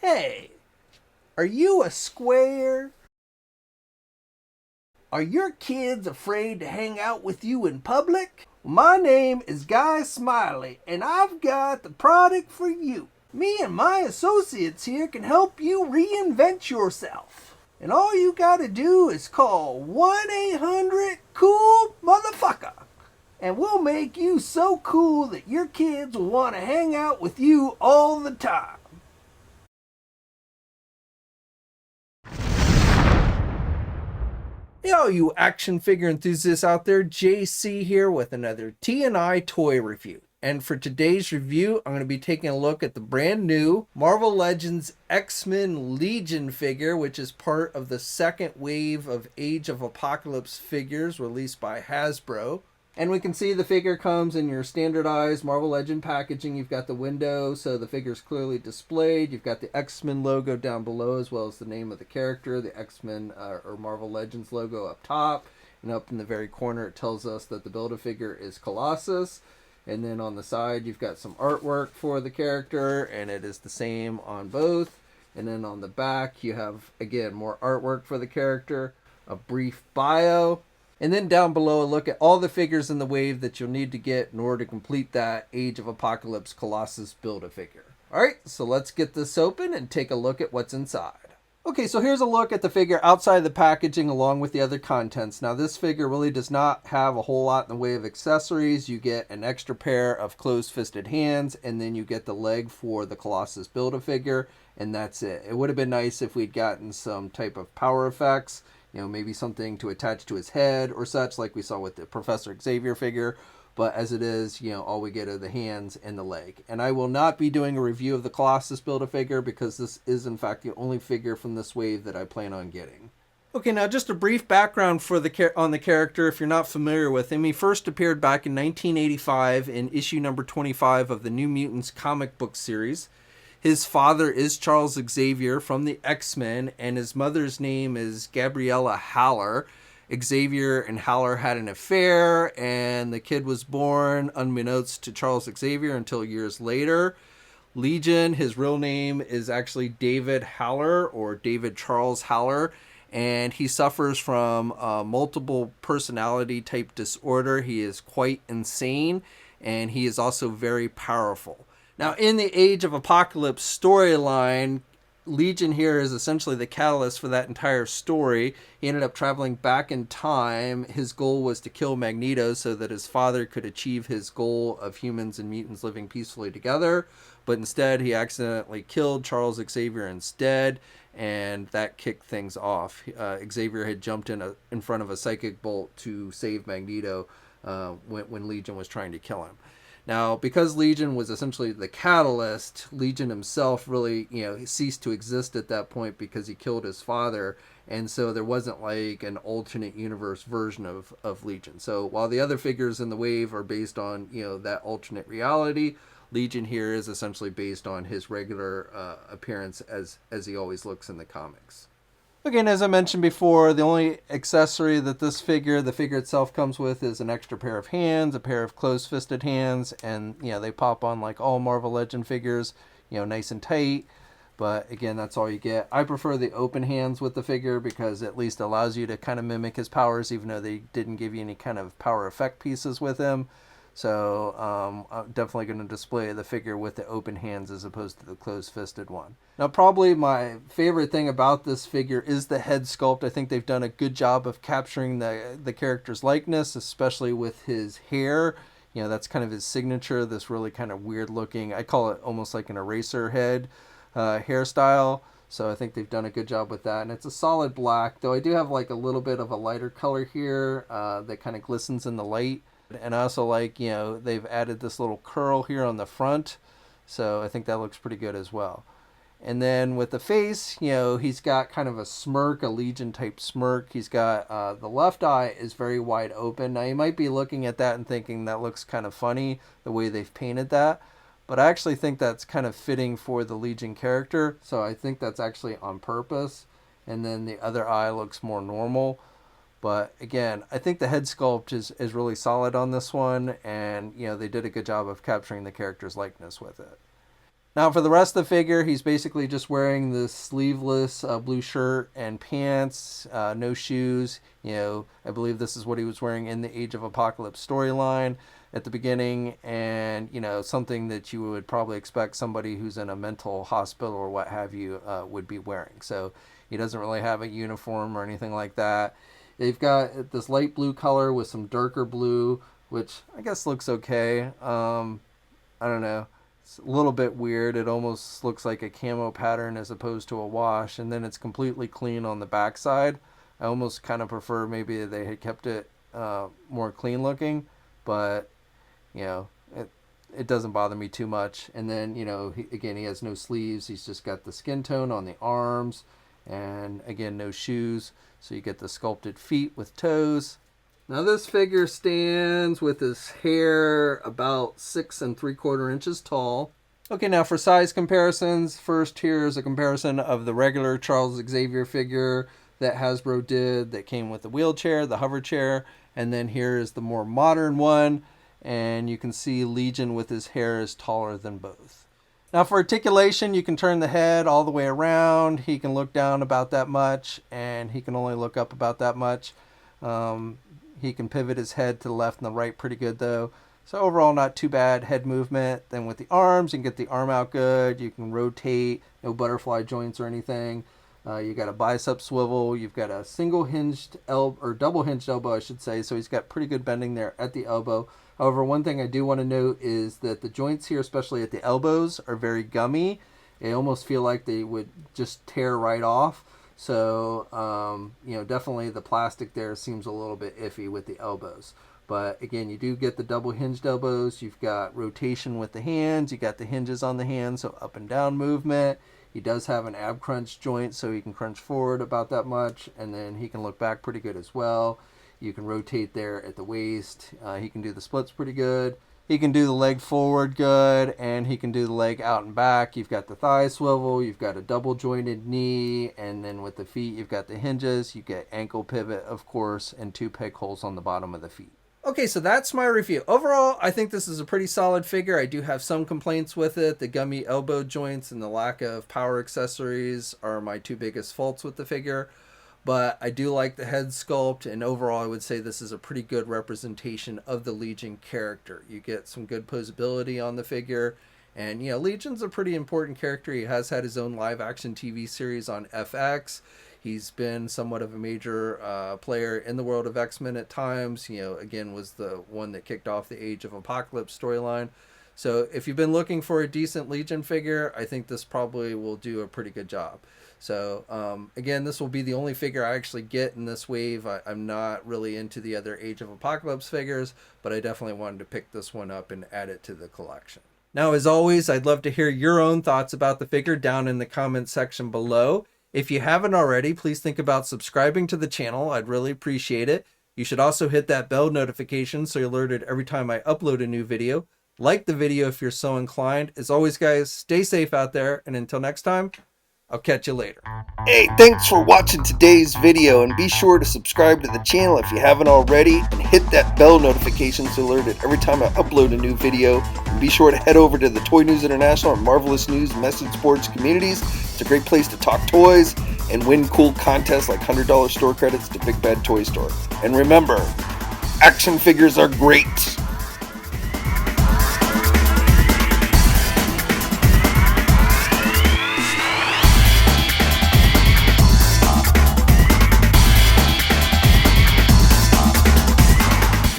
Hey, are you a square? Are your kids afraid to hang out with you in public? My name is Guy Smiley, and I've got the product for you. Me and my associates here can help you reinvent yourself. And all you gotta do is call 1-800-COOL-MOTHERFUCKER. And we'll make you so cool that your kids will want to hang out with you all the time. Yo, you action figure enthusiasts out there, JC here with another T&I toy review. And for today's review, I'm going to be taking a look at the brand new Marvel Legends X-Men Legion figure, which is part of the second wave of Age of Apocalypse figures released by Hasbro. And we can see the figure comes in your standardized Marvel Legend packaging. You've got the window, so the figure's clearly displayed. You've got the X-Men logo down below, as well as the name of the character, the X-Men or Marvel Legends logo up top. And up in the very corner, it tells us that the Build-A-Figure is Colossus. And then on the side, you've got some artwork for the character, and it is the same on both. And then on the back, you have, again, more artwork for the character, a brief bio. And then down below, a look at all the figures in the wave that you'll need to get in order to complete that Age of Apocalypse Colossus Build-A-Figure. Alright, so let's get this open and take a look at what's inside. Okay, so here's a look at the figure outside the packaging along with the other contents. Now this figure really does not have a whole lot in the way of accessories. You get an extra pair of closed-fisted hands, and then you get the leg for the Colossus Build-A-Figure, and that's it. It would have been nice if we'd gotten some type of power effects. You know, maybe something to attach to his head or such, like we saw with the Professor Xavier figure. But as it is, you know, all we get are the hands and the leg. And I will not be doing a review of the Colossus Build-A-Figure because this is, in fact, the only figure from this wave that I plan on getting. Okay, now just a brief background for on the character if you're not familiar with him. He first appeared back in 1985 in issue number 25 of the New Mutants comic book series. His father is Charles Xavier from the X-Men, and his mother's name is Gabriella Haller. Xavier and Haller had an affair, and the kid was born unbeknownst to Charles Xavier until years later. Legion, his real name is actually David Haller, or David Charles Haller, and he suffers from multiple personality type disorder. He is quite insane, and he is also very powerful. Now, in the Age of Apocalypse storyline, Legion here is essentially the catalyst for that entire story. He ended up traveling back in time. His goal was to kill Magneto so that his father could achieve his goal of humans and mutants living peacefully together. But instead, he accidentally killed Charles Xavier instead, and that kicked things off. Xavier had jumped in front of a psychic bolt to save Magneto when Legion was trying to kill him. Now, because Legion was essentially the catalyst, Legion himself really, ceased to exist at that point because he killed his father, and so there wasn't like an alternate universe version of Legion. So while the other figures in the wave are based on, that alternate reality, Legion here is essentially based on his regular appearance as he always looks in the comics. Again, as I mentioned before, the only accessory that the figure itself comes with is an extra pair of hands, a pair of closed-fisted hands, and, they pop on like all Marvel Legend figures, nice and tight. But again, that's all you get. I prefer the open hands with the figure because it at least allows you to kind of mimic his powers, even though they didn't give you any kind of power effect pieces with him. So I'm definitely going to display the figure with the open hands as opposed to the closed-fisted one. Now, probably my favorite thing about this figure is the head sculpt. I think they've done a good job of capturing the character's likeness, especially with his hair. That's kind of his signature, this really kind of weird looking, I call it almost like an eraser head hairstyle. So I think they've done a good job with that. And it's a solid black, though I do have like a little bit of a lighter color here that kind of glistens in the light. And I also like, they've added this little curl here on the front. So I think that looks pretty good as well. And then with the face, he's got kind of a smirk, a Legion type smirk. He's got the left eye is very wide open. Now you might be looking at that and thinking that looks kind of funny, the way they've painted that. But I actually think that's kind of fitting for the Legion character. So I think that's actually on purpose. And then the other eye looks more normal. But again, I think the head sculpt is really solid on this one, and they did a good job of capturing the character's likeness with it. Now for the rest of the figure, he's basically just wearing this sleeveless blue shirt and pants, no shoes. You know, I believe this is what he was wearing in the Age of Apocalypse storyline at the beginning, and you know, something that you would probably expect somebody who's in a mental hospital or what have you would be wearing. So he doesn't really have a uniform or anything like that. They've got this light blue color with some darker blue, which I guess looks okay. I don't know. It's a little bit weird. It almost looks like a camo pattern as opposed to a wash, and then it's completely clean on the backside. I almost kind of prefer maybe they had kept it more clean looking, but you know, it doesn't bother me too much. And then, you know, he has no sleeves. He's just got the skin tone on the arms, and again, no shoes. So you get the sculpted feet with toes. Now this figure stands with his hair about 6 3/4 inches tall. Okay, now for size comparisons, first here's a comparison of the regular Charles Xavier figure that Hasbro did that came with the wheelchair, the hover chair, and then here is the more modern one, and you can see Legion with his hair is taller than both. Now for articulation, you can turn the head all the way around. He can look down about that much, and he can only look up about that much. He can pivot his head to the left and the right pretty good though. So overall, not too bad head movement. Then with the arms, you can get the arm out good. You can rotate, no butterfly joints or anything. You got a bicep swivel. You've got a single hinged elbow, or double hinged elbow, I should say. So he's got pretty good bending there at the elbow. However, one thing I do want to note is that the joints here, especially at the elbows, are very gummy. They almost feel like they would just tear right off. So, you know, definitely the plastic there seems a little bit iffy with the elbows. But again, you do get the double hinged elbows. You've got rotation with the hands. You got the hinges on the hands, so up and down movement. He does have an ab crunch joint, so he can crunch forward about that much, and then he can look back pretty good as well. You can rotate there at the waist. He can do the splits pretty good. He can do the leg forward good, and he can do the leg out and back. You've got the thigh swivel, you've got a double jointed knee, and then with the feet, you've got the hinges. You get ankle pivot, of course, and 2 peg holes on the bottom of the feet. Okay, so that's my review. Overall, I think this is a pretty solid figure. I do have some complaints with it. The gummy elbow joints and the lack of power accessories are my 2 biggest faults with the figure. But I do like the head sculpt, and overall I would say this is a pretty good representation of the Legion character. You get some good posability on the figure, and you know, Legion's a pretty important character. He has had his own live action TV series on FX. He's been somewhat of a major player in the world of X-Men at times. You know, again, was the one that kicked off the Age of Apocalypse storyline. So if you've been looking for a decent Legion figure, I think this probably will do a pretty good job. So again, this will be the only figure I actually get in this wave. I'm not really into the other Age of Apocalypse figures, but I definitely wanted to pick this one up and add it to the collection. Now, as always, I'd love to hear your own thoughts about the figure down in the comment section below. If you haven't already, please think about subscribing to the channel. I'd really appreciate it. You should also hit that bell notification so you're alerted every time I upload a new video. Like the video if you're so inclined. As always, guys, stay safe out there, and until next time, I'll catch you later. Hey, thanks for watching today's video, and be sure to subscribe to the channel if you haven't already, and hit that bell notification so you're alerted every time I upload a new video. And be sure to head over to the Toy News International and Marvelous News Message Boards communities. It's a great place to talk toys and win cool contests like $100 store credits to Big Bad Toy Store. And remember, action figures are great.